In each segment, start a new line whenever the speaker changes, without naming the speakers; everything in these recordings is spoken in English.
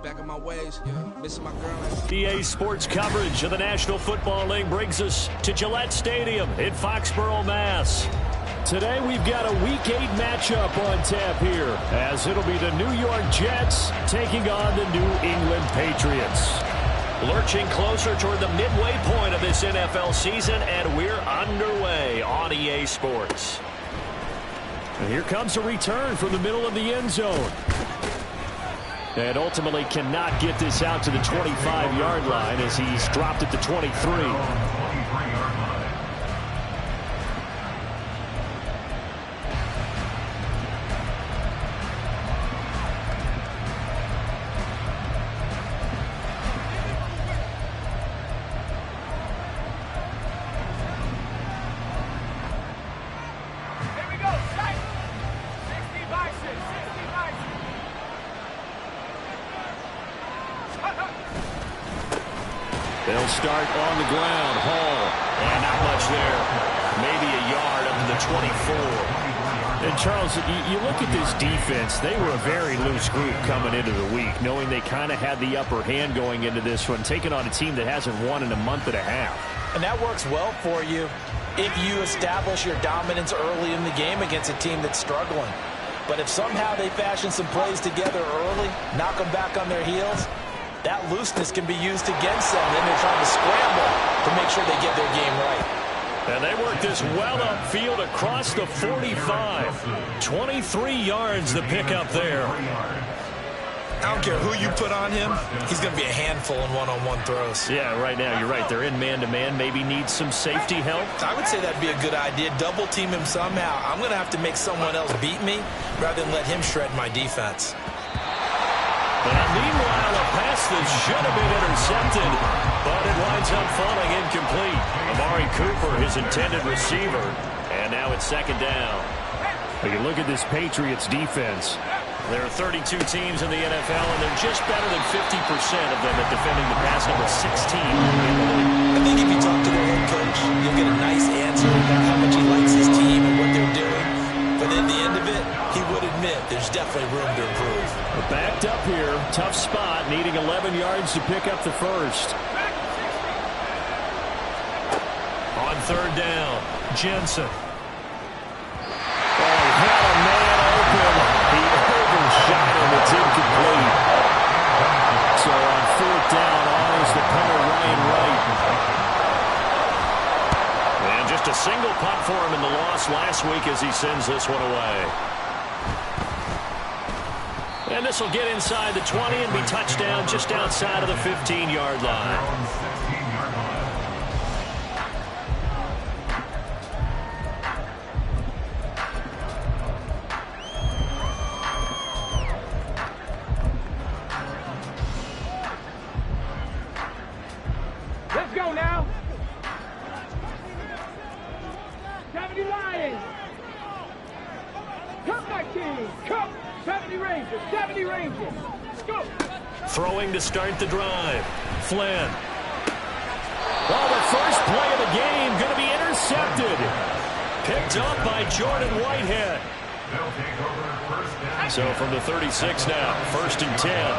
back on my ways. Missing my girl.
EA Sports coverage of the National Football League brings us to Gillette Stadium in Foxborough, Mass. Today we've got a Week 8 matchup on tap here, as it'll be the New York Jets taking on the New England Patriots. Lurching closer toward the midway point of this NFL season, and we're underway on EA Sports. And here comes a return from the middle of the end zone. And ultimately cannot get this out to the 25-yard line as he's dropped at the 23. They'll start on the ground. Hall. And not much there. Maybe a yard up to the 24. And, Charles, you look at this defense. They were a very loose group coming into the week, knowing they kind of had the upper hand going into this one, taking on a team that hasn't won in a month and a half.
And that works well for you if you establish your dominance early in the game against a team that's struggling. But if somehow they fashion some plays together early, knock them back on their heels, that looseness can be used against them. Then they're trying to scramble to make sure they get their game right.
And they work this well upfield across the 45. 23 yards the pickup there.
I don't care who you put on him. He's going to be a handful in one-on-one throws.
Yeah, right now you're right. They're in man-to-man. Maybe needs some safety help.
I would say that'd be a good idea. Double team him somehow. I'm going to have to make someone else beat me rather than let him shred my defense.
And meanwhile, a pass that should have been intercepted, but it winds up falling incomplete. Amari Cooper, his intended receiver, and now it's second down. You look at this Patriots defense. There are 32 teams in the NFL, and they're just better than 50% of them at defending the pass, number 16 in the league.
I think if you talk to their head coach, you'll get a nice answer about how much he likes his team and what they're doing. But at the end of it, he would admit there's definitely room to improve.
We're backed up here. Tough spot, needing 11 yards to pick up the first. On third down, Jensen. Oh, he had a man open. He overshot him. It's incomplete. So on fourth down, honors the punter, Ryan Wright. And just a single punt for him in the loss last week as he sends this one away. And this will get inside the 20 and be touchdown just outside of the 15-yard line.
Let's go now. 70 Lions. Come, my team. Come. 70 Rangers. 70 Rangers. Go.
Throwing to start the drive. Flynn. Well, the first play of the game going to be intercepted. Picked up by Jordan Whitehead. So from the 36 now, first and 10.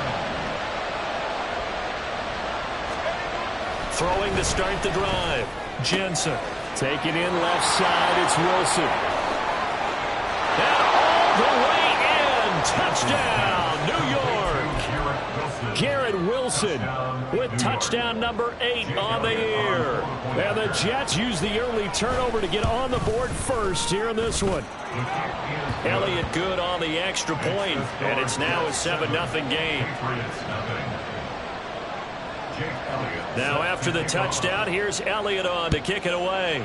Throwing to start the drive. Jensen. Taking in left side. It's Wilson. And all the way in. Touchdown, New York. Garrett Wilson with touchdown number 8 on the year. And the Jets use the early turnover to get on the board first here in this one. Elliott good on the extra point, and it's now a 7-0 game. Now after the touchdown, here's Elliott on to kick it away.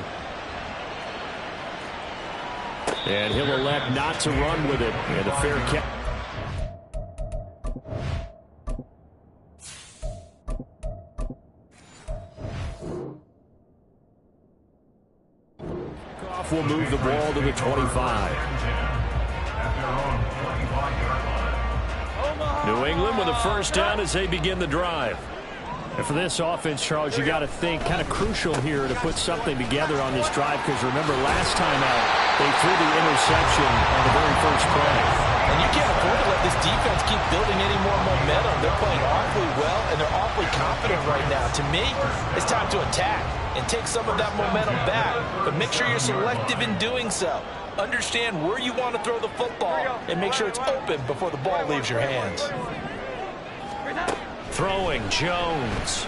And he'll elect not to run with it. And a fair catch. Will move the ball to the 25. New England with a first down as they begin the drive. And for this offense, Charles, you got to think kind of crucial here to put something together on this drive, because remember last time out they threw the interception on the very first play.
And you can't afford to let this defense keep building any more momentum. They're playing awfully well, and they're awfully confident right now. To me, it's time to attack and take some of that momentum back. But make sure you're selective in doing so. Understand where you want to throw the football and make sure it's open before the ball leaves your hands.
Throwing, Jones.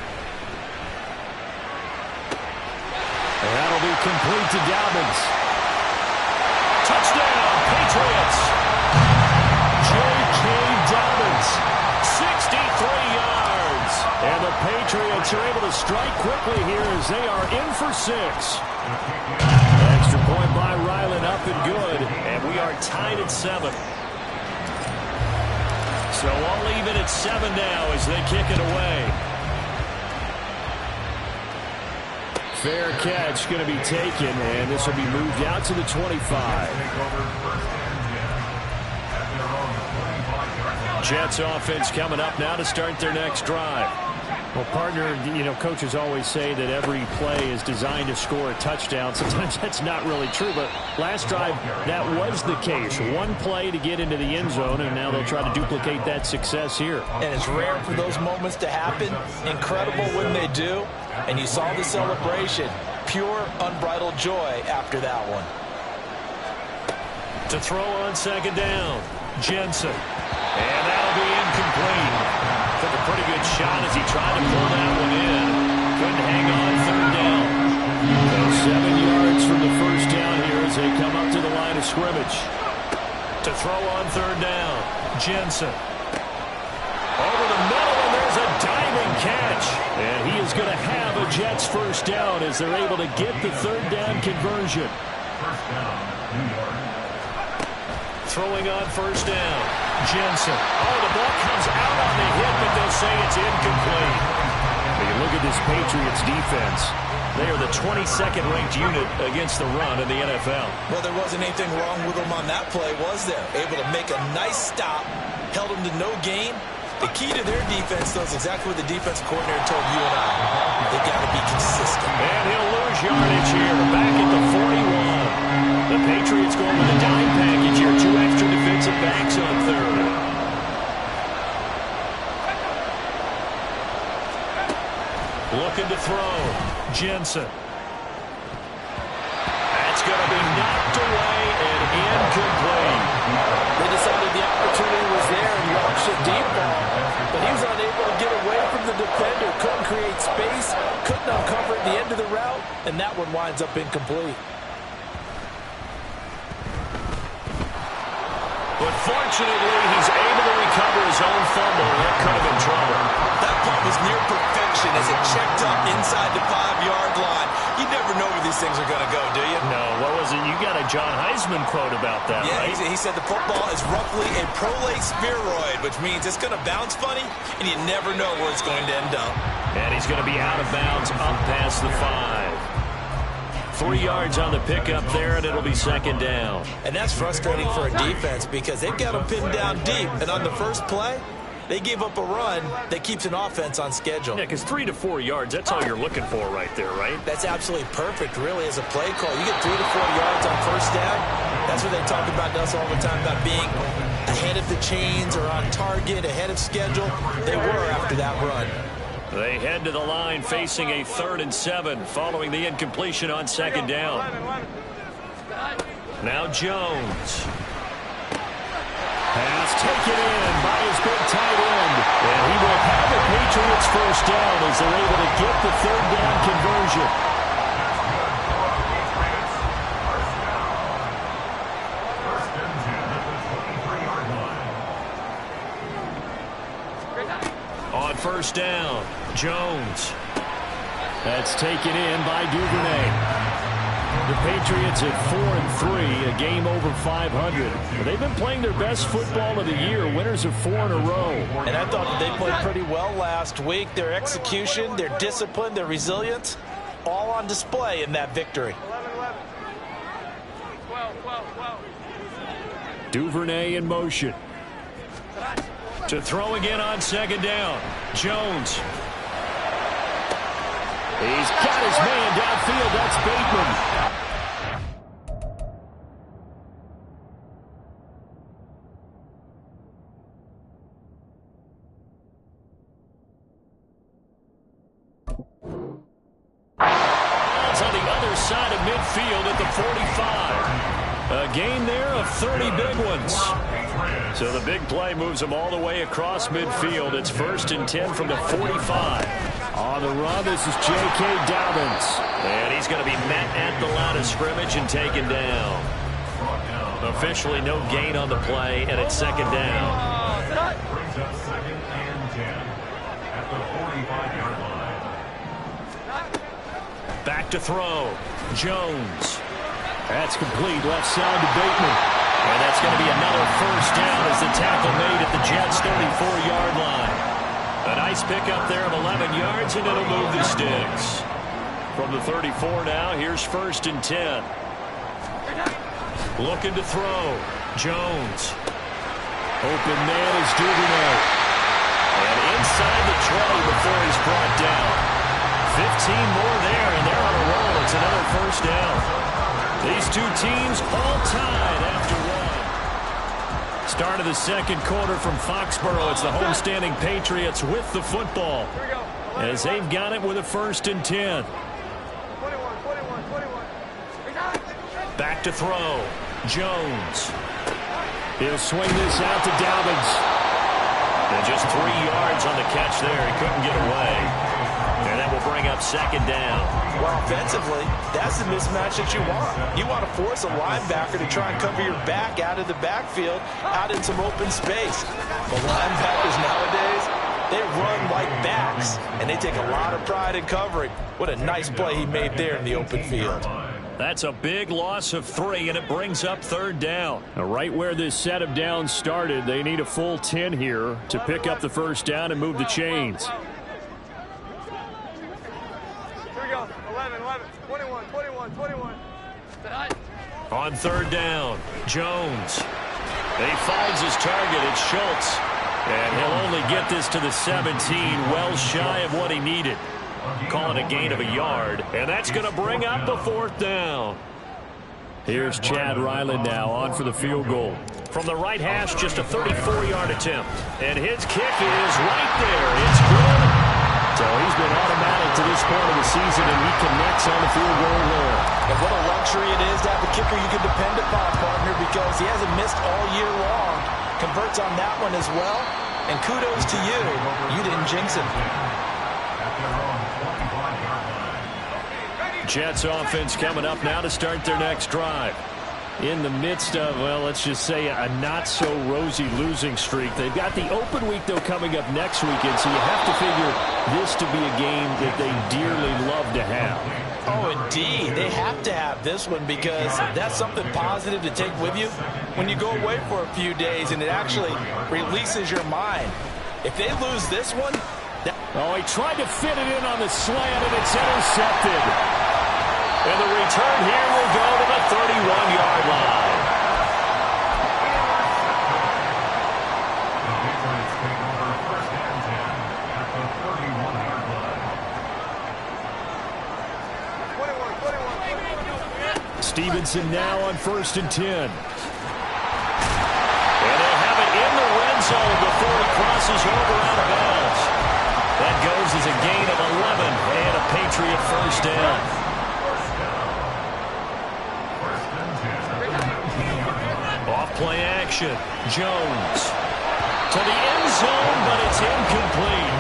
And that'll be complete to Dobbins. Touchdown, Patriots. J.K. Dobbins, 63 yards. And the Patriots are able to strike quickly here as they are in for 6. Extra point by Ryland, up and good. And we are tied at 7. So all even at 7 now as they kick it away. Fair catch going to be taken, and this will be moved out to the 25. Jets offense coming up now to start their next drive. Well, partner, you know, coaches always say that every play is designed to score a touchdown. Sometimes that's not really true, but last drive, that was the case. One play to get into the end zone, and now they'll try to duplicate that success here.
And it's rare for those moments to happen. Incredible when they do. And you saw the celebration. Pure, unbridled joy after that one.
To throw on second down, Jensen. And that'll be incomplete. Took a pretty good shot as he tried to pull that one in. Couldn't hang on third down. So 7 yards from the first down here as they come up to the line of scrimmage. To throw on third down, Jensen. Over the middle, and there's a diving catch. And he is going to have a Jets first down as they're able to get the third down conversion. Throwing on first down, Jensen. Oh, the ball comes out on the hit, but they'll say it's incomplete. When you look at this Patriots defense, they are the 22nd ranked unit against the run in the NFL.
Well, there wasn't anything wrong with them on that play, was there? Able to make a nice stop, held them to no gain. The key to their defense, though, is exactly what the defensive coordinator told you and I. They got to be consistent.
And he'll lose yardage here, back at the 41. The Patriots going with a dime package here, 2 extra defensive backs on third. Looking to throw, Jensen. That's going to be knocked away and incomplete.
They decided the opportunity was there and launched a deep ball, but he was unable to get away from the defender, couldn't create space, couldn't uncover at the end of the route, and that one winds up incomplete.
But fortunately, he's able to recover his own fumble. That could have been trouble.
That punt was near perfection as it checked up inside the 5-yard line. You never know where these things are going to go, do you?
No, what was it? You got a John Heisman quote about that,
yeah,
right?
He said the football is roughly a prolate spheroid, which means it's going to bounce funny, and you never know where it's going to end up.
And he's going to be out of bounds up past the 5. 3 yards on the pickup there, and it'll be second down.
And that's frustrating for a defense because they've got them pinned down deep. And on the first play, they gave up a run that keeps an offense on schedule.
Yeah, because 3 to 4 yards, that's all you're looking for right there, right?
That's absolutely perfect, really, as a play call. You get 3 to 4 yards on first down. That's what they talk about us all the time, about being ahead of the chains or on target, ahead of schedule. They were after that run.
They head to the line facing a 3rd and 7 following the incompletion on second down. Now Jones. Pass taken in by his big tight end. And he will have the Patriots first down as they're able to get the third down conversion. On first down, Jones. That's taken in by Duvernay. The Patriots at 4-3, a game over 500. They've been playing their best football of the year, winners of 4 in a row.
And I thought that they played pretty well last week. Their execution, their discipline, their resilience, all on display in that victory.
12.
Duvernay in motion. To throw again on second down, Jones. He's got his man downfield. That's Bateman. It's on the other side of midfield at the 45. A gain there of 30 big ones. So the big play moves them all the way across midfield. It's 1st and 10 from the 45.
On the run, this is J.K. Dobbins.
And he's going to be met at the line of scrimmage and taken down. Officially no gain on the play, and it's 2nd down.
Brings up 2nd and 10 at the 45-yard line.
Back to throw. Jones.
That's complete. Left side to Bateman.
And that's going to be another 1st down as the tackle made at the Jets' 34-yard line. A nice pickup there of 11 yards, and it'll move the sticks. From the 34 now, here's 1st and 10. Looking to throw. Jones.
Open man is Duvernay.
And inside the 20 before he's brought down. 15 more there, and they're on a roll. It's another 1st down. These two teams all tied after one. Start of the 2nd quarter from Foxborough. It's the homestanding Patriots with the football, as they've got it with a 1st and 10. Back to throw. Jones.
He'll swing this out to Dobbins.
And just 3 yards on the catch there. He couldn't get away. And that will bring up 2nd down.
Well, offensively, that's the mismatch that you want. You want to force a linebacker to try and cover your back out of the backfield, out in some open space. But linebackers nowadays, they run like backs, and they take a lot of pride in covering. What a nice play he made there in the open field.
That's a big loss of 3, and it brings up 3rd down.
Now, right where this set of downs started, they need a full 10 here to pick up the 1st down and move the chains.
Here we go. 11, 21, 21.
On 3rd down, Jones. He finds his target. It's Schultz. And he'll only get this to the 17, well shy of what he needed. Calling a gain of a yard, and that's going to bring up the 4th down.
Here's Chad Ryland now on for the field goal.
From the right hash, just a 34-yard attempt. And his kick is right there. It's good.
So he's been automatic to this point of the season, and he connects on the field goal there.
And what a luxury it is to have a kicker you can depend upon, partner, because he hasn't missed all year long. Converts on that one as well. And kudos to you. You didn't jinx him.
Jets offense coming up now to start their next drive. In the midst of, well, let's just say a not-so-rosy losing streak. They've got the open week, though, coming up next weekend, so you have to figure this to be a game that they dearly love to have.
Oh, indeed. They have to have this one because that's something positive to take with you when you go away for a few days, and it actually releases your mind. If they lose this one...
Oh, he tried to fit it in on the slant, and it's intercepted.
And the return here will go to the 31-yard line.
Stevenson now on 1st and 10.
And they have it in the red zone before he crosses over out of bounds. That goes as a gain of 11 and a Patriot 1st down. Off-play action. Jones to the end zone, but it's incomplete.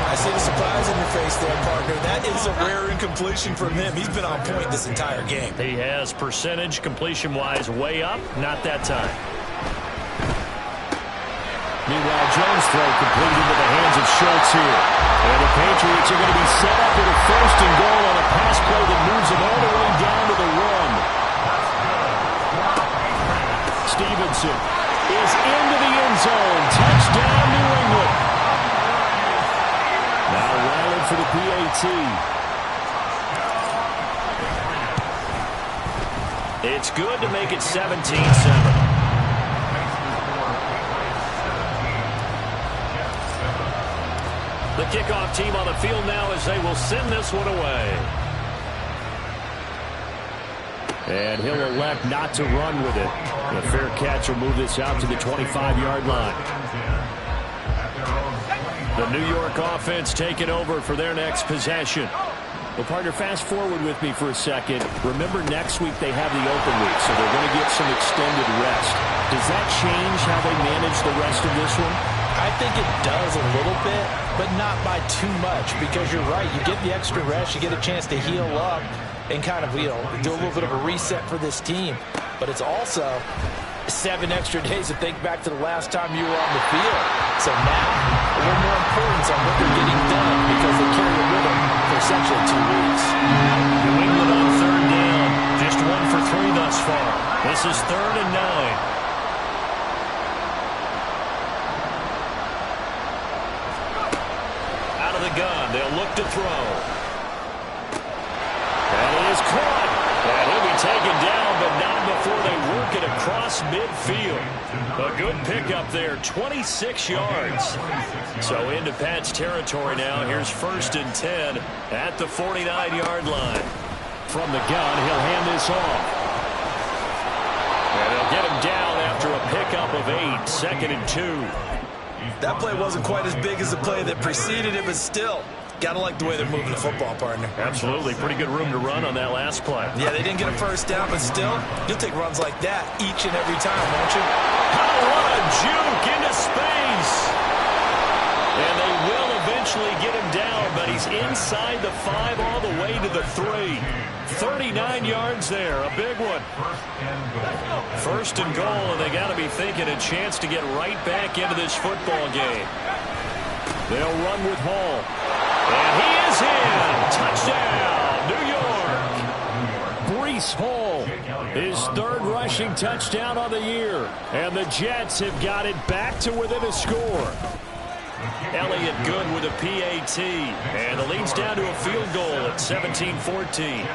I see the surprise in your face there, partner. That is a rare incompletion from him. He's been on point this entire game.
He has percentage completion-wise way up. Not that time.
Meanwhile, Jones' throw complete into the hands of Schultz here. And the Patriots are going to be set up with a 1st and goal on a pass play that moves them all the way down to the run. Stevenson is into the end zone. Touchdown, New England. Now Ryland for the PAT.
It's good to make it 17-7. The kickoff team on the field now as they will send this one away.
And he'll elect not to run with it. A fair catch will move this out to the 25-yard line.
The New York offense taking over for their next possession. Well, partner, fast forward with me for a second. Remember, next week they have the open week, so they're going to get some extended rest. Does that change how they manage the rest of this one?
I think it does a little bit, but not by too much, because you're right. You get the extra rest, you get a chance to heal up and kind of, do a little bit of a reset for this team. But it's also 7 extra days to think back to the last time you were on the field. So now, a little more importance on what they're getting done because they carry it with them for essentially 2 weeks.
New England on 3rd down. Just 1 for 3 thus far. This is 3rd and 9. Out of the gun, they'll look to throw. And it is caught. And he'll be taken down, but not before they work it across midfield. A good pickup there, 26 yards. So into Pat's territory now. Here's 1st and 10 at the 49-yard line. From the gun, he'll hand this off. And they'll get him down after a pickup of 8, 2nd and 2.
That play wasn't quite as big as the play that preceded it, but still, gotta like the way they're moving the football, partner.
Absolutely. Pretty good room to run on that last play.
Yeah, they didn't get a 1st down, but still, you'll take runs like that each and every time, won't you?
What a juke into space. And they will eventually get him down, but he's inside the 5 all the way to the 3. 39 yards there, a big one. 1st and goal, and they got to be thinking a chance to get right back into this football game. They'll run with Hall. And he is in. Touchdown, New York. Breece Hall, his 3rd rushing touchdown on the year. And the Jets have got it back to within a score. Elliott good with a PAT. And the lead's down to a field goal at 17-14.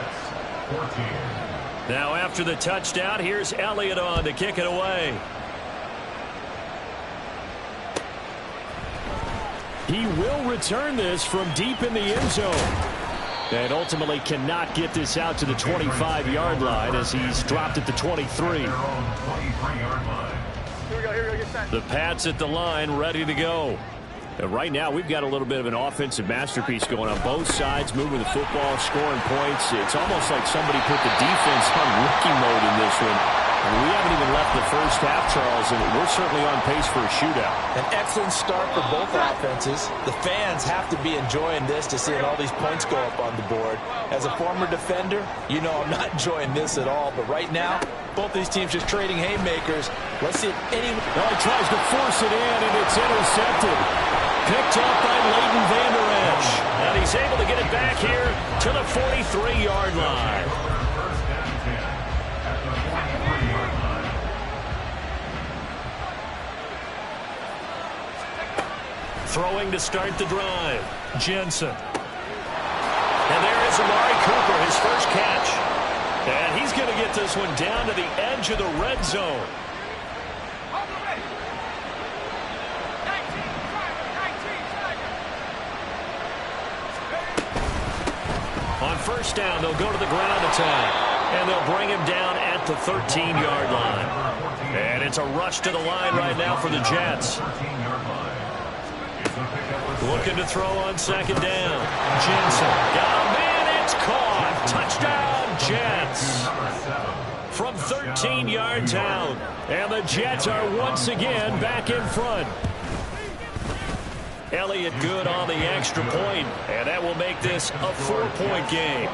Now after the touchdown, here's Elliott on to kick it away. He will return this from deep in the end zone. And ultimately cannot get this out to the 25-yard line as he's dropped at the 23. The Pats at the line, ready to go. And right now, we've got a little bit of an offensive masterpiece going on both sides, moving the football, scoring points. It's almost like somebody put the defense on rookie mode in this one. We haven't even left the first half, Charles, and we're certainly on pace for a shootout.
An excellent start for both offenses. The fans have to be enjoying this to seeing all these points go up on the board. As a former defender, you know I'm not enjoying this at all. But right now, both these teams just trading haymakers. Let's see if anyone...
Well, he tries to force it in, and it's intercepted. Picked up by Leighton Vander Esch. And he's able to get it back here to the 43-yard line. Throwing to start the drive. Jensen. And there is Amari Cooper, his first catch. And he's going to get this one down to the edge of the red zone. On 1st down, they'll go to the ground attack. And they'll bring him down at the 13-yard line. And it's a rush to the line right now for the Jets. Looking to throw on 2nd down. Jensen got a man. It's caught. Touchdown, Jets. From 13 yards out. And the Jets are once again back in front. Elliott good on the extra point, and that will make this a 4-point game.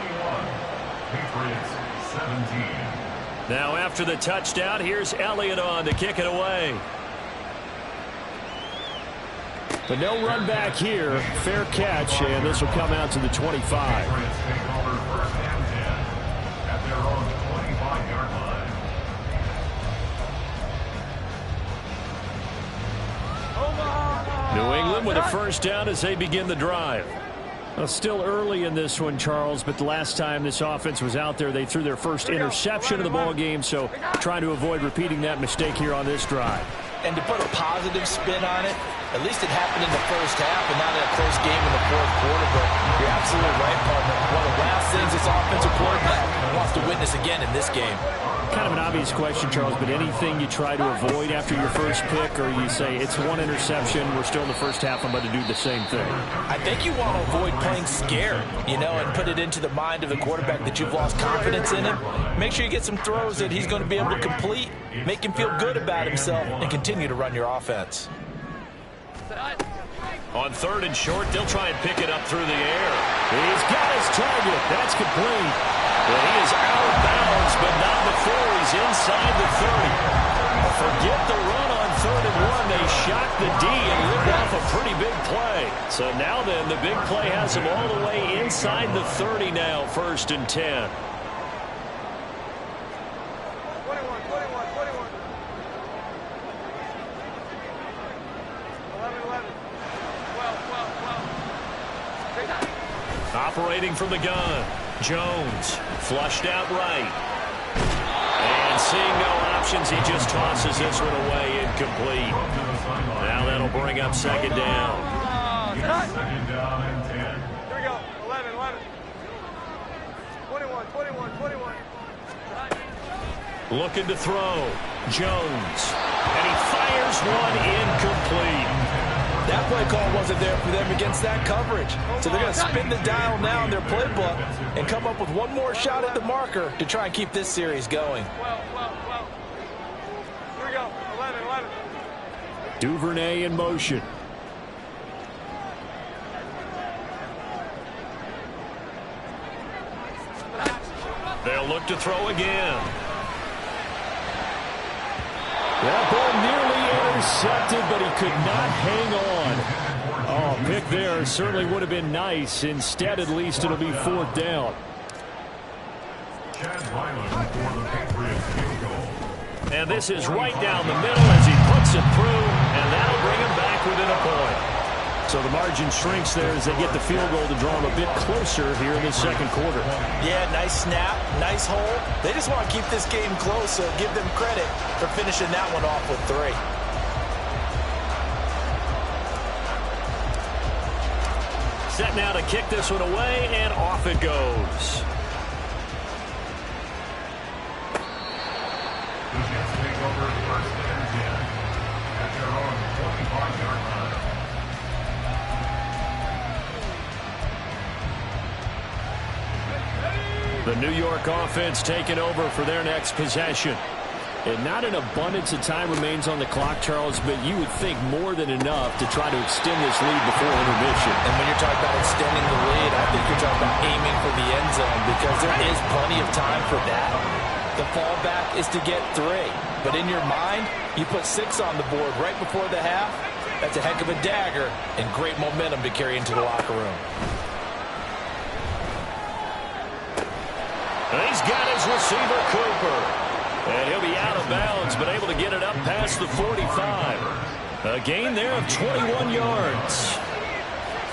Now after the touchdown, here's Elliott on to kick it away. But no run back here. Fair catch, and this will come out to the 25. New England with a 1st down as they begin the drive. Well, still early in this one, Charles, but the last time this offense was out there, they threw their first interception of the ball game, so trying to avoid repeating that mistake here on this drive.
And to put a positive spin on it, at least it happened in the 1st half and not in a close game in the 4th quarter, but you're absolutely right, partner. One of the last things this offensive quarterback wants to witness again in this game.
Kind of an obvious question, Charles, but anything you try to avoid after your first pick, or you say it's one interception, we're still in the first half, I'm about to do the same thing?
I think you want to avoid playing scared, and put it into the mind of the quarterback that you've lost confidence in him. Make sure you get some throws that he's going to be able to complete, make him feel good about himself, and continue to run your offense.
On 3rd and short, they'll try and pick it up through the air. He's got his target. That's complete. But he is out of bounds, but not before he's inside the 30. Forget the run on 3rd and 1. They shocked the D and ripped off a pretty big play. So now then, the big play has him all the way inside the 30 now, 1st and 10. 11. Operating from the gun, Jones flushed out right. And seeing no options, he just tosses this one away, incomplete. Now that'll bring up 2nd down.
2nd down and 10.
Here we go. 11. 21.
Looking to throw, Jones. And he fires one incomplete.
That play call wasn't there for them against that coverage. So they're going to spin the dial now in their playbook and come up with one more shot at the marker to try and keep this series going.
12. Here we go. 11.
Duvernay in motion. They'll look to throw again. That ball nearly intercepted, but he could not hang on. Oh, pick there certainly would have been nice. Instead, at least, it'll be 4th down.
Chad Ryland for the Patriots field goal.
And this is right down the middle as he puts it through, and that'll bring him back within a point. So the margin shrinks there as they get the field goal to draw him a bit closer here in the 2nd quarter.
Yeah, nice snap, nice hold. They just want to keep this game close, so give them credit for finishing that one off with 3.
Set now to kick this one away, and off it goes.
The Jets take over 1st and 10 at their own 25-yard line.
The New York offense taking over for their next possession. And not an abundance of time remains on the clock, Charles, but you would think more than enough to try to extend this lead before intermission.
And when you're talking about extending the lead, I think you're talking about aiming for the end zone because there is plenty of time for that. The fallback is to get 3. But in your mind, you put 6 on the board right before the half. That's a heck of a dagger and great momentum to carry into the locker room.
And he's got his receiver, Cooper. And he'll be out of bounds, but able to get it up past the 45. A gain there of 21 yards.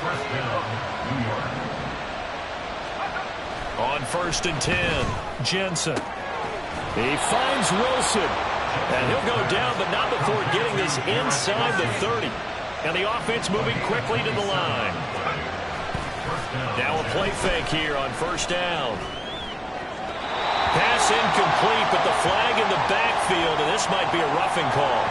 1st down, New York.
On 1st and 10, Jensen. He finds Wilson. And he'll go down, but not before getting this inside the 30. And the offense moving quickly to the line. Now a play fake here on 1st down. Pass incomplete, but the flag in the backfield, and this might be a roughing call.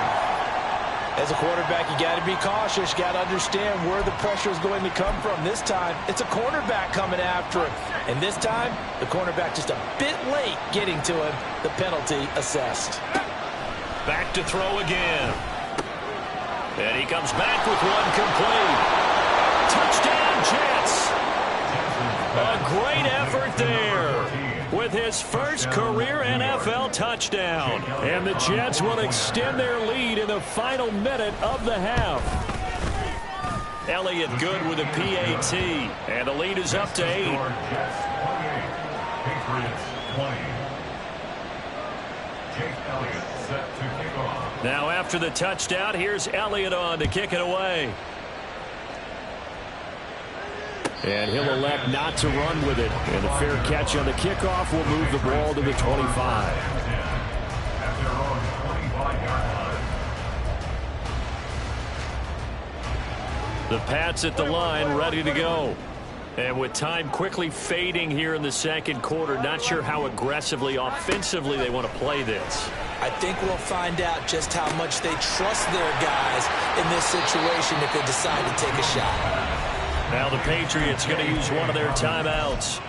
As a quarterback, you got to be cautious. You got to understand where the pressure is going to come from. This time, it's a cornerback coming after him. And this time, the cornerback just a bit late getting to him. The penalty assessed.
Back to throw again. And he comes back with one complete. Touchdown, Jets. A great effort there with his first career NFL touchdown. And the Jets will extend their lead in the final minute of the half. Elliott good with a PAT. And the lead is up to 8.
Jets 28, Patriots 20. Jake Elliott set to kick off.
Now after the touchdown, here's Elliott on to kick it away. And he'll elect not to run with it. And a fair catch on the kickoff will move the ball to the 25.
At their own 25-yard line.
The Pats at the line, ready to go. And with time quickly fading here in the second quarter, not sure how aggressively, offensively they want to play this.
I think we'll find out just how much they trust their guys in this situation if they decide to take a shot.
Now the Patriots going to use one of their timeouts,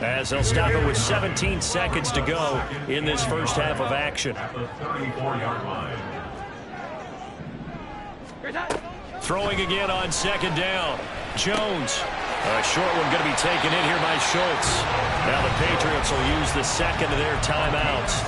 as they'll stop it with 17 seconds to go in this first half of action. Throwing again on second down. Jones. A short one going to be taken in here by Schultz. Now the Patriots will use the second of their timeouts.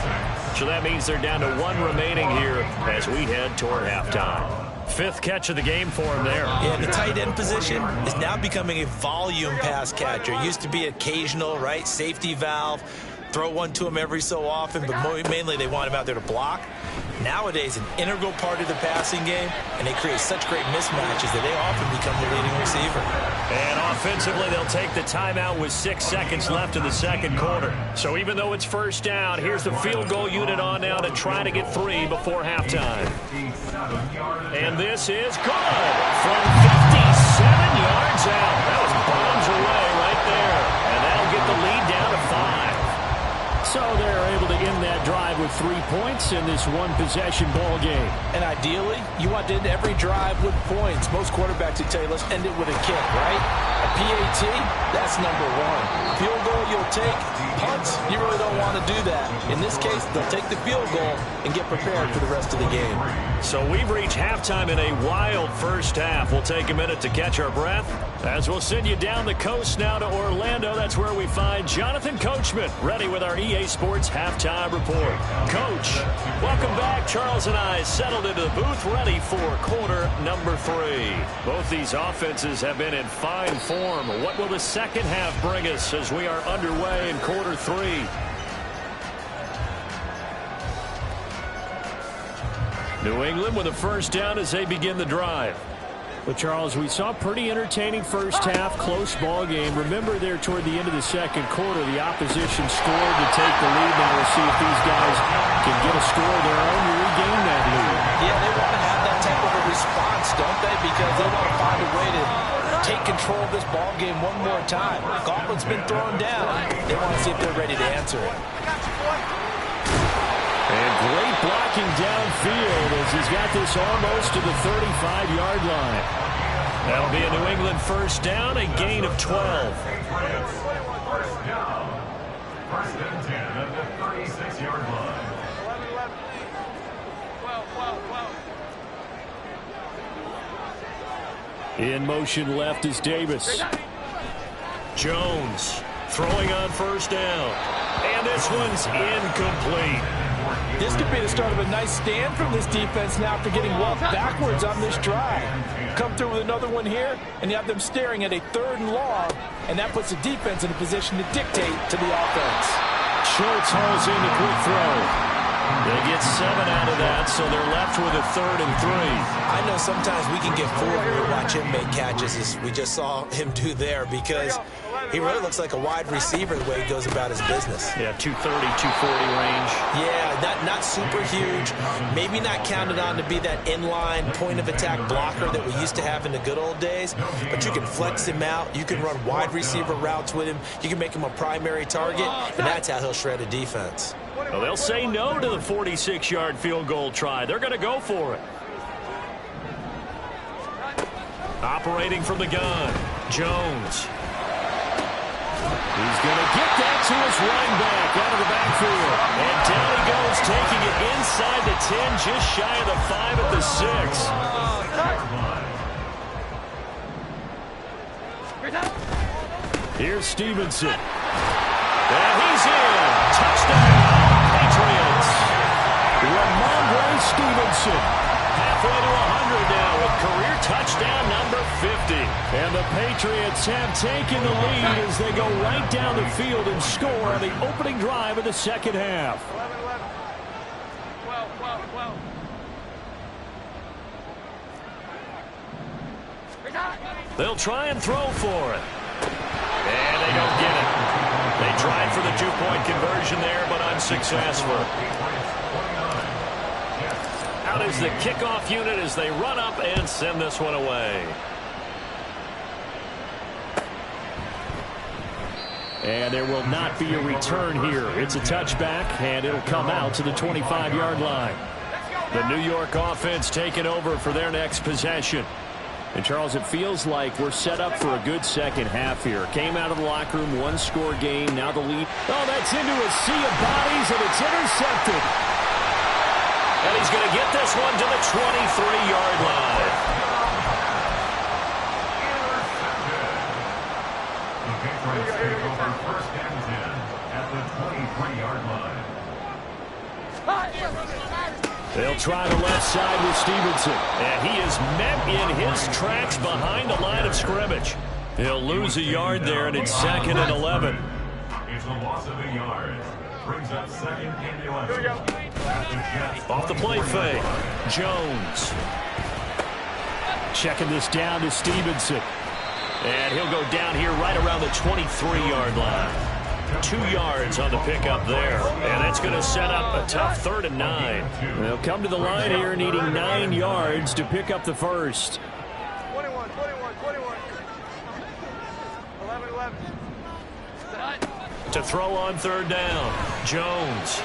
So that means they're down to one remaining here as we head toward halftime. Fifth catch of the game for him there.
Yeah, the tight end position is now becoming a volume pass catcher. It used to be occasional, right? Safety valve. Throw one to him every so often, but mainly they want him out there to block. Nowadays, an integral part of the passing game, and they create such great mismatches that they often become the leading receiver.
And offensively, they'll take the timeout with 6 seconds left in the second quarter. So even though it's first down, here's the field goal unit on now to try to get 3 before halftime. And this is good from 57 yards out. That was bombs away right there. And that'll get the lead down to 5.
So they're able to end that drive with 3 points in this one-possession ball game.
And ideally, you want to end every drive with points. Most quarterbacks would tell you, let's end it with a kick, right? A PAT, that's number 1. Field goal you'll take. Punts, you really don't want to do that. In this case, they'll take the field goal and get prepared for the rest of the game.
So we've reached halftime in a wild first half. We'll take a minute to catch our breath as we'll send you down the coast now to Orlando. That's where we find Jonathan Coachman ready with our EA Sports halftime report. Coach, welcome back. Charles and I settled into the booth ready for quarter number 3. Both these offenses have been in fine form. What will the second half bring us as we are underway in quarter 3? New England with a first down as they begin the drive.
Well, Charles, we saw a pretty entertaining first half, close ball game. Remember there toward the end of the second quarter, the opposition scored to take the lead. Now we'll see if these guys can get a score of their own to regain that lead.
Yeah, they want to have that type of a response, don't they? Because they want to find a way to take control of this ball game one more time. Gauntlet's been thrown down. They want to see if they're ready to answer it.
And great blocking downfield as he's got this almost to the 35-yard line.
That'll be a New England first down, a gain of 12.
First down. First and 10 at the 36-yard line.
12.
In motion left is Davis.
Jones throwing on first down. And this one's incomplete.
This could be the start of a nice stand from this defense now after getting walked backwards on this drive. Come through with another one here, and you have them staring at a 3rd and long, and that puts the defense in a position to dictate to the offense.
Schultz hauls in the quick throw.
They get 7 out of that, so they're left with a 3rd and 3.
I know sometimes we can get fooled when we watch him make catches, as we just saw him do there, because he really looks like a wide receiver the way he goes about his business.
Yeah, 230, 240 range.
Yeah, not super huge. Maybe not counted on to be that inline point-of-attack blocker that we used to have in the good old days, but you can flex him out. You can run wide receiver routes with him. You can make him a primary target, and that's how he'll shred a defense.
Well, they'll say no to the 46-yard field goal try. They're going to go for it. Operating from the gun, Jones. He's going to get that to his running back out of the backfield. And down he goes, taking it inside the 10, just shy of the 5 at the 6.
Here's Stevenson.
And he's in. Touchdown, Patriots.
Ramondre Stevenson.
Halfway to 100 now with career touchdown number 50.
And the Patriots have taken the lead as they go right down the field and score on the opening drive of the second half.
12.
They'll try and throw for it. And they don't get it. They tried for the 2-point conversion there, but unsuccessful. Out is the kickoff unit as they run up and send this one away. And there will not be a return here. It's a touchback, and it'll come out to the 25-yard line. The New York offense taking over for their next possession. And, Charles, it feels like we're set up for a good second half here. Came out of the locker room, one-score game, now the lead. Oh, that's into a sea of bodies, and it's intercepted.
And he's going to get this one to the 23-yard line.
The Patriots take over first and 10 at the 23-yard line.
They'll try the left side with Stevenson.
And he is met in his tracks behind the line of scrimmage.
He'll lose a yard there, and it's 2nd and 11.
It's a loss of a yard. Brings up 2nd and 11.
Off the play fake. Jones. Checking this down to Stevenson.
And he'll go down here right around the 23-yard line. 2 yards on the pickup there. And that's going to set up a tough 3rd and 9.
They'll come to the line here needing 9 yards to pick up the first.
21. 11.
To throw on 3rd down. Jones.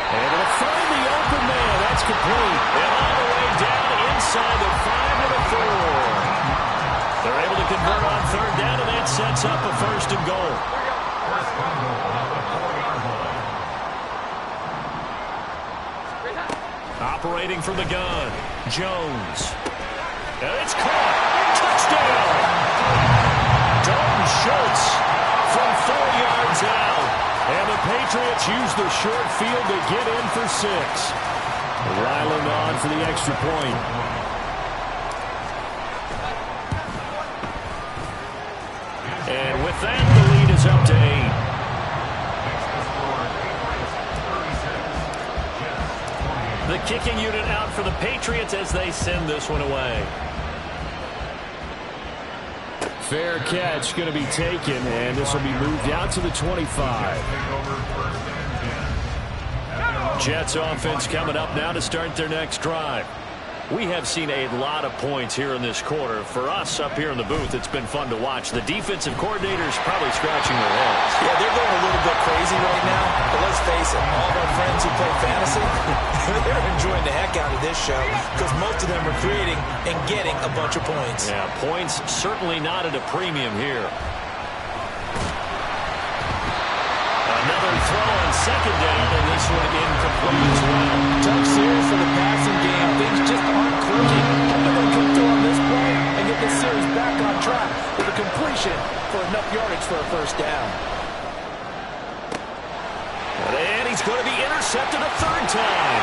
And they'll find the open man. That's complete.
And all the way down inside the 5 to the 4. They're able to convert on 3rd down, and that sets up a 1st and goal.
Operating from the gun. Jones. And it's caught. Touchdown.
Dalton Schultz from 4 yards out.
And the Patriots use the short field to get in for 6. Ryland on for the extra point.
And with that, the lead is up to 8. The kicking unit out for the Patriots as they send this one away.
Fair catch going to be taken, and this will be moved out to the 25.
Jets offense coming up now to start their next drive. We have seen a lot of points here in this quarter. For us up here in the booth, it's been fun to watch. The defensive coordinators probably scratching their heads.
Yeah, they're going a little bit crazy right now. But let's face it, all of our friends who play fantasy, they're enjoying the heck out of this show because most of them are creating and getting a bunch of points.
Yeah, points certainly not at a premium here. Another throw on 2nd down, and this one incomplete as well.
Tough series for the passing game. Things just aren't clicking. They're going to come through on this play and get this series back on track with a completion for enough yardage for a 1st down.
And he's going to be intercepted a 3rd time.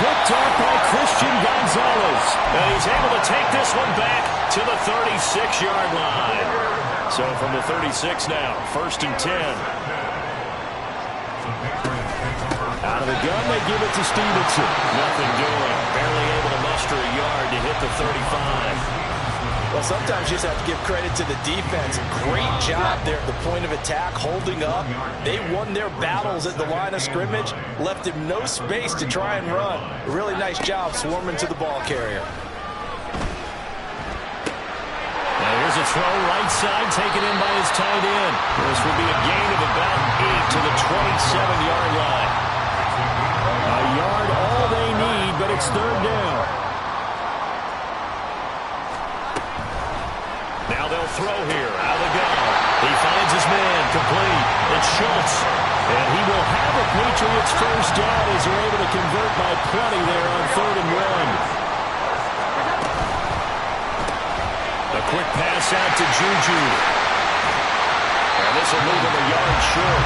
Picked up by Christian Gonzalez.
And he's able to take this one back to the 36-yard line. So from the 36 now, 1st and 10.
Out of the gun, they give it to Stevenson.
Nothing doing. Barely able to muster a yard to hit the 35.
Well, sometimes you just have to give credit to the defense. Great job there at the point of attack, holding up. They won their battles at the line of scrimmage, left him no space to try and run. A really nice job swarming to the ball carrier.
Now here's a throw right side taken in by his tight end. This will be a gain of about 8 to the 27-yard line.
A yard, all they need, but it's 3rd down.
Now they'll throw here, out of the gun. He finds his man, complete. It's Schultz. And he will have a Patriots 1st down as they're able to convert by plenty there on 3rd and 1. A quick pass out to Juju. And this will move him a yard short.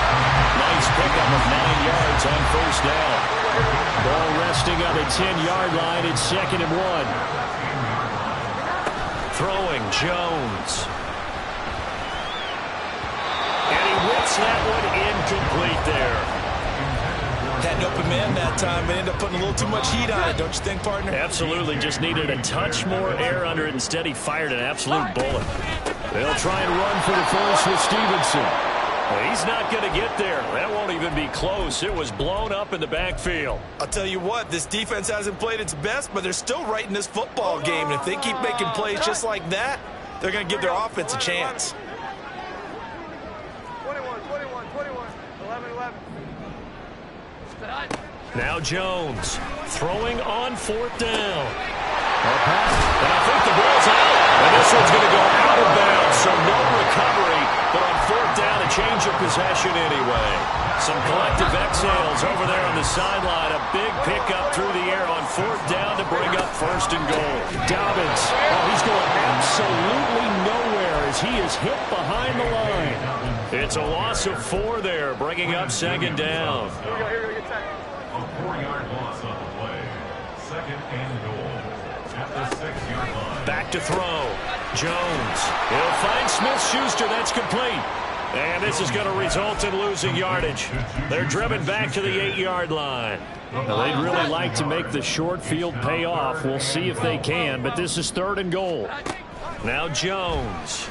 Nice pickup of 9 yards on 1st down.
Ball resting on the 10-yard line. It's 2nd and 1.
Throwing Jones. And he whips that one incomplete there.
Had an open man that time and ended up putting a little too much heat on it, don't you think, partner?
Absolutely. Just needed a touch more air under it. Instead, he fired an absolute bullet.
They'll try and run for the first with Stevenson.
Well, he's not going to get there. That won't even be close. It was blown up in the backfield.
I'll tell you what, this defense hasn't played its best, but they're still right in this football game. And if they keep making plays just like that, they're going to give their offense a chance.
Now Jones throwing on 4th down. And I think the ball's out. And this one's going to go out of bounds, so no recovery. But on 4th down, a change of possession anyway. Some collective exhales over there on the sideline. A big pickup through the air on 4th down to bring up 1st and goal. Dobbins, he's going absolutely nowhere as he is hit behind the line. It's a loss of 4 there, bringing up 2nd down.
A 4-yard loss on the play. 2nd and goal. At the 6-yard line.
Back to throw. Jones. He'll find Smith-Schuster. That's complete. And this is going to result in losing yardage. They're driven back to the 8-yard line.
Now, they'd really like to make the short field pay off. We'll see if they can, but this is 3rd and goal.
Now Jones.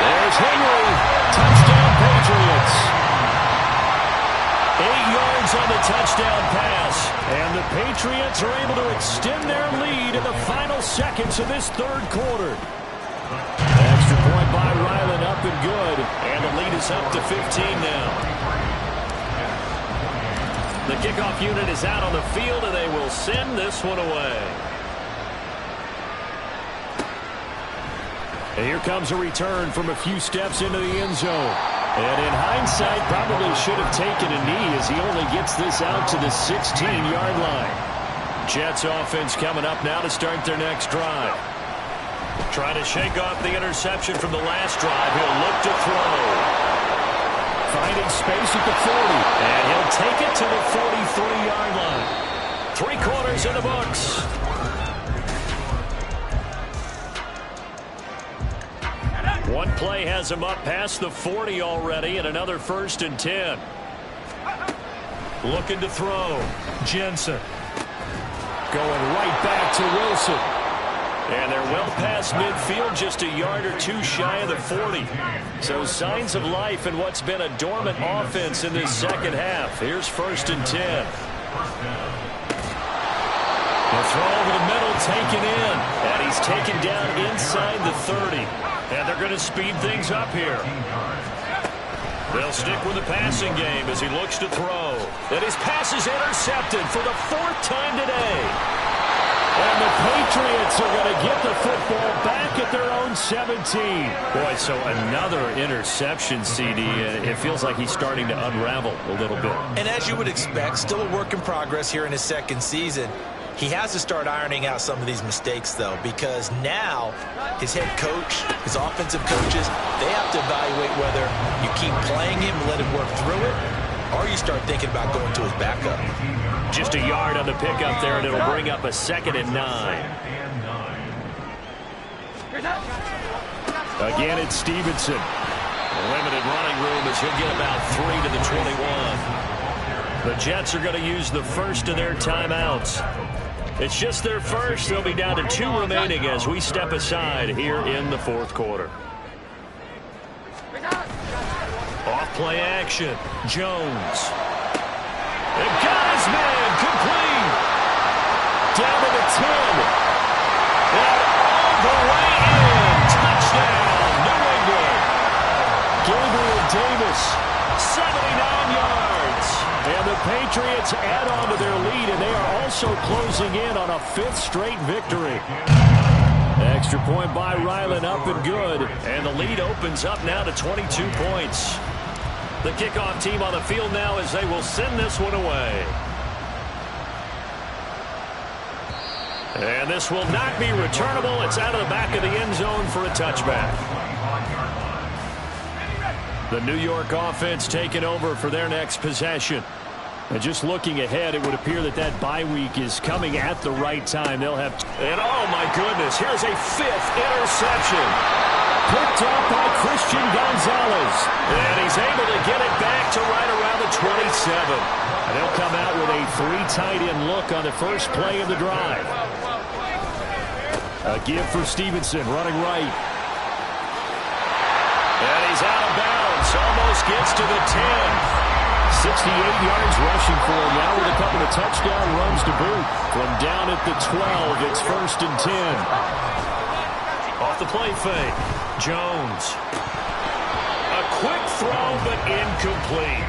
There's Henry. Touchdown Patriots. 8 yards on the touchdown pass.
And the Patriots are able to extend their lead in the final seconds of this 3rd quarter.
Extra point by Ryland, up and good. And the lead is up to 15 now. The kickoff unit is out on the field, and they will send this one away.
And here comes a return from a few steps into the end zone. And in hindsight, probably should have taken a knee as he only gets this out to the 16-yard line.
Jets offense coming up now to start their next drive. Trying to shake off the interception from the last drive. He'll look to throw.
Finding space at the 40.
And he'll take it to the 43-yard line. 3 quarters in the books. One play has him up past the 40 already, and another 1st and 10. Looking to throw. Jensen.
Going right back to Wilson.
And they're well past midfield, just a yard or 2 shy of the 40. So signs of life in what's been a dormant offense in this second half. Here's 1st and 10. The throw over the middle taken in. And he's taken down inside the 30. And they're going to speed things up here. They'll stick with the passing game as he looks to throw. And his pass is intercepted for the 4th time today.
And the Patriots are going to get the football back at their own 17.
Boy, so another interception, CD. It feels like he's starting to unravel a little bit.
And as you would expect, still a work in progress here in his 2nd season. He has to start ironing out some of these mistakes, though, because now his head coach, his offensive coaches, they have to evaluate whether you keep playing him and let him work through it, or you start thinking about going to his backup.
Just a yard on the pickup there, and it'll bring up a 2nd and 9.
Again, it's Stevenson.
Limited running room as he'll get about 3 to the 21. The Jets are going to use the first of their timeouts. It's just their first. They'll be down to 2 remaining as we step aside here in the 4th quarter. Off play action. Jones. And got his man complete. Down to the 10. And all the way in. Touchdown, New England.
Gabriel Davis.
79 yards.
And the Patriots add on to their lead, and they are also closing in on a 5th straight victory. Extra point by Ryland, up and good.
And the lead opens up now to 22 points. The kickoff team on the field now as they will send this one away. And this will not be returnable. It's out of the back of the end zone for a touchback. The New York offense taking over for their next possession.
And just looking ahead, it would appear that that bye week is coming at the right time. They'll have...
And oh my goodness, here's a 5th interception.
Picked up by Christian Gonzalez.
And he's able to get it back to right around the 27.
And they'll come out with a 3 tight end look on the first play of the drive. A give for Stevenson, running right.
And he's out of bounds, almost gets to the 10.
68 yards rushing for him now with a couple of touchdown runs to boot. From down at the 12, it's 1st and 10.
Off the play fake, Jones. A quick throw, but incomplete.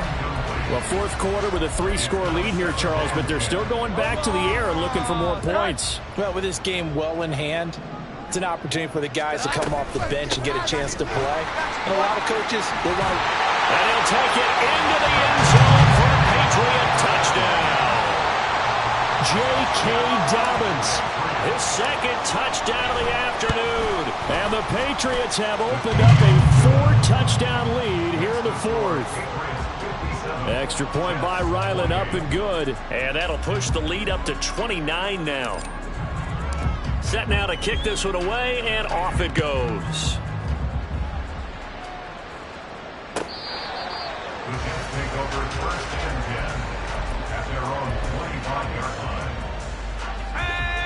Well, fourth quarter with a 3-score lead here, Charles, but they're still going back to the air and looking for more points.
Well, with this game well in hand, it's an opportunity for the guys to come off the bench and get a chance to play. And a lot of coaches, they want...
And he'll take it into the end zone for a Patriot touchdown. J.K. Dobbins, his second touchdown of the afternoon. And the Patriots have opened up a 4-touchdown lead here in the fourth. Extra point by Ryland, up and good. And that'll push the lead up to 29 now. Set now to kick this one away, and off it goes.
The Jets take over first and 10 at their own 25-yard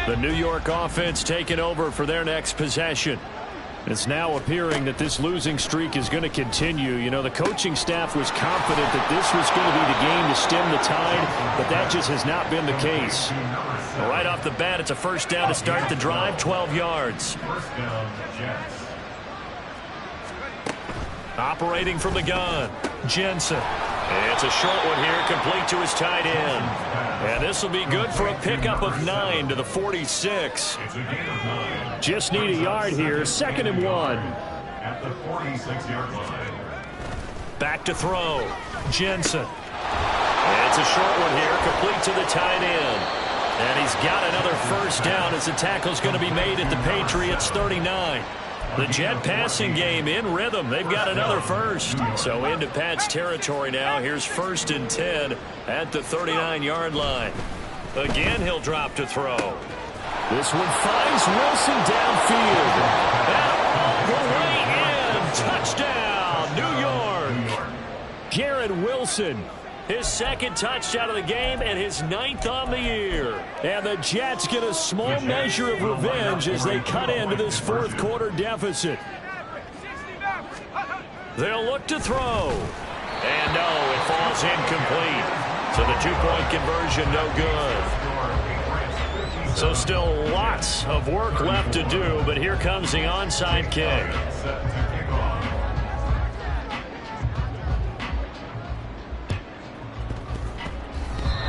line.
The New York offense taking over for their next possession. It's now appearing that this losing streak is going to continue. You know, the coaching staff was confident that this was going to be the game to stem the tide, but that just has not been the case. Right off the bat, it's a first down to start the drive, 12 yards.
First down, Jets.
Operating from the gun, Jensen. It's a short one here, complete to his tight end. And this will be good for a pickup of 9 to the 46.
It's a gain of 9.
Just need a yard here, 2nd and 1.
At the 46-yard line.
Back to throw, Jensen. It's a short one here, complete to the tight end. And he's got another first down as the tackle's going to be made at the Patriots' 39. The Jet passing game in rhythm. They've got another first. So into Pat's territory now. Here's 1st and 10 at the 39-yard line. Again, he'll drop to throw. This one finds Wilson downfield. Out the way in. Touchdown, New York. Garrett Wilson. His 2nd touchdown of the game and his 9th on the year. And the Jets get a small measure of revenge as they cut into this 4th quarter deficit. They'll look to throw. And no, it falls incomplete. So the 2-point conversion no good. So still lots of work left to do, but here comes the onside kick.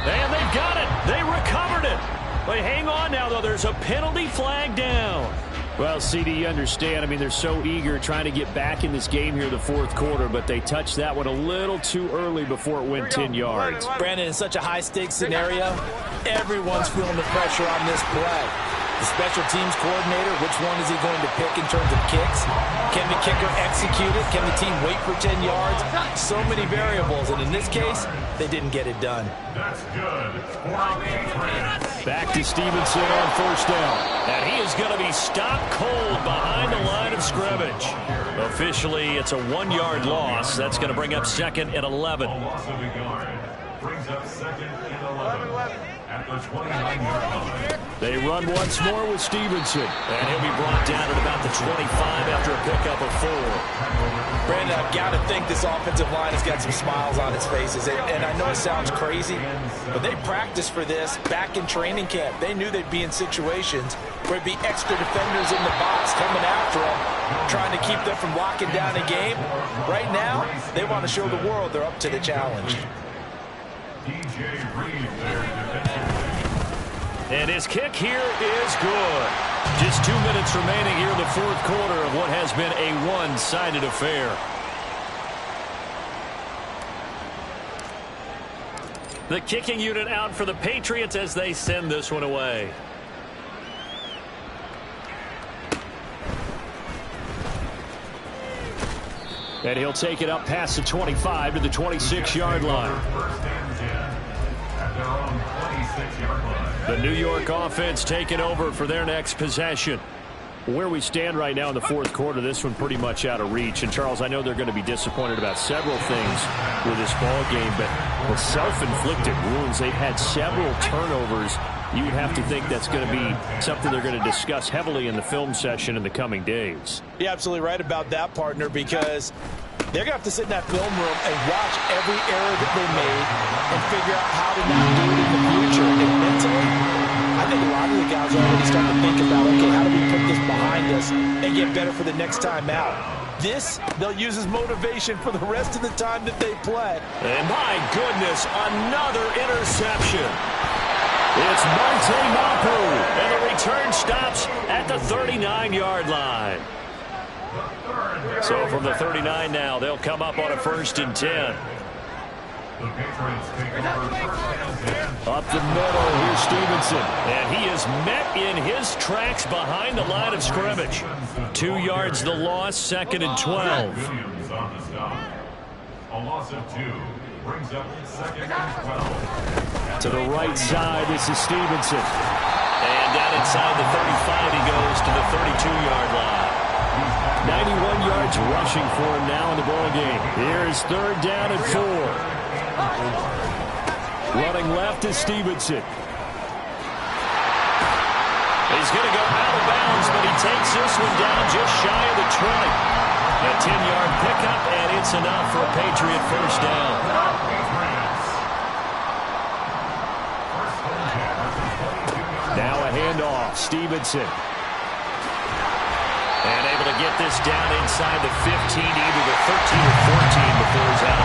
And they've got it. They recovered it. But hang on now, though. There's a penalty flag down. Well, CD, you understand. I mean, they're so eager trying to get back in this game here in the 4th quarter, but they touched that one a little too early before it went 10 yards.
Brandon, in such a high-stakes scenario, everyone's feeling the pressure on this play. The special teams coordinator, which one is he going to pick in terms of kicks? Can the kicker execute it? Can the team wait for 10 yards? So many variables, and in this case, they didn't get it done.
That's good.
Back to Stevenson on 1st down. And he is going to be stopped cold behind the line of scrimmage. Officially, it's a 1-yard loss. That's going to bring up 2nd and 11.
A loss of a yard brings up 2nd and 11 at the 29-yard line.
They run once more with Stevenson. And he'll be brought down at about the 25 after a pickup of 4.
Brandon, I've got to think this offensive line has got some smiles on its faces. And I know it sounds crazy, but they practiced for this back in training camp. They knew they'd be in situations where it'd be extra defenders in the box coming after them, trying to keep them from locking down a game. Right now, they want to show the world they're up to the challenge.
And his kick here is good. Just 2 minutes remaining here in the 4th quarter of what has been a one-sided affair. The kicking unit out for the Patriots as they send this one away. And he'll take it up past the 25 to the 26-yard line. The New York offense taking over for their next possession. Where we stand right now in the 4th quarter, this one pretty much out of reach. And, Charles, I know they're going to be disappointed about several things with this ball game, but the self-inflicted wounds, they've had several turnovers. You'd have to think that's going to be something they're going to discuss heavily in the film session in the coming days.
You're absolutely right about that, partner, because they're going to have to sit in that film room and watch every error that they made and figure out how to not do it in the future. And mentally, I think a lot of the guys are already starting to think about, okay, how do we put this behind us and get better for the next time out? This, they'll use as motivation for the rest of the time that they play.
And my goodness, another interception. It's Monte Mapu, and the return stops at the 39-yard line. So from the 39 now, they'll come up on a 1st and 10.
The Patriots take over 1st and 10.
Up the middle, here's Stevenson. And he is met in his tracks behind the line of scrimmage. 2 yards the loss, 2nd and 12.
Williams on the stop. A loss of 2 brings up 2nd and 12.
To the right side, this is Stevenson. And down inside the 35, he goes to the 32-yard line. 91 yards rushing for him now in the ball game. Here's 3rd down and 4. Running left is Stevenson. He's going to go out of bounds, but he takes this one down just shy of the 20. A 10-yard pickup, and it's enough for a Patriot 1st down. Now a handoff, Stevenson. And able to get this down inside the 15, either the 13 or 14 before he's out.